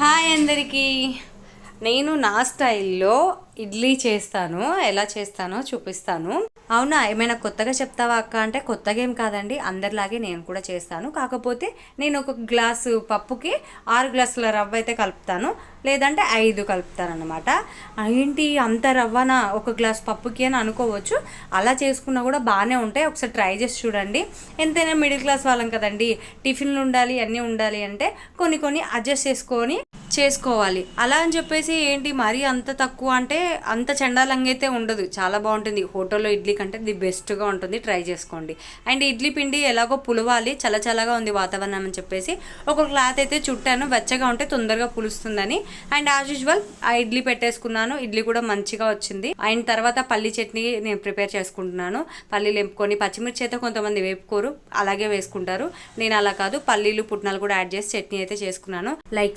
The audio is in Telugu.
హాయ్ అందరికీ. నేను నా స్టైల్లో ఇడ్లీ చేస్తాను. ఎలా చేస్తానో చూపిస్తాను. అవునా, ఏమైనా కొత్తగా చెప్తావా అక్క అంటే కొత్తగా ఏం కాదండి, అందరిలాగే నేను కూడా చేస్తాను. కాకపోతే నేను ఒక గ్లాసు పప్పుకి 6 గ్లాసుల రవ్వ అయితే కలుపుతాను, లేదంటే 5 కలుపుతాను అనమాట. ఏంటి అంత రవ్వనా ఒక గ్లాస్ పప్పుకి అని అనుకోవచ్చు. అలా చేసుకున్నా కూడా బాగానే ఉంటాయి. ఒకసారి ట్రై చేసి చూడండి. ఎంతైనా మిడిల్ క్లాస్ వాళ్ళం కదండి, టిఫిన్లు ఉండాలి, అన్నీ ఉండాలి అంటే కొన్ని అడ్జస్ట్ చేసుకోవాలి. అలా అని చెప్పేసి ఏంటి మరీ అంత తక్కువ అంటే అంత చండాలంగా అయితే ఉండదు, చాలా బాగుంటుంది. హోటల్లో ఇడ్లీ కంటే ది బెస్ట్గా ఉంటుంది, ట్రై చేసుకోండి. అండ్ ఇడ్లీ పిండి ఎలాగో పులవాలి, చల్లగా ఉంది వాతావరణం అని చెప్పేసి ఒక క్లాత్ అయితే చుట్టాను, వెచ్చగా ఉంటే తొందరగా పులుస్తుందని. అండ్ యాజ్ యూజువల్ ఆ ఇడ్లీ పెట్టేసుకున్నాను. ఇడ్లీ కూడా మంచిగా వచ్చింది. అండ్ తర్వాత పల్లీ చట్నీ నేను ప్రిపేర్ చేసుకుంటున్నాను. పల్లీలు వేపుకొని, పచ్చిమిర్చి అయితే కొంతమంది వేపుకోరు, అలాగే వేసుకుంటారు. నేను అలా కాదు, పల్లీలు పుట్నాలు కూడా యాడ్ చేసి చట్నీ అయితే చేసుకున్నాను. లైక్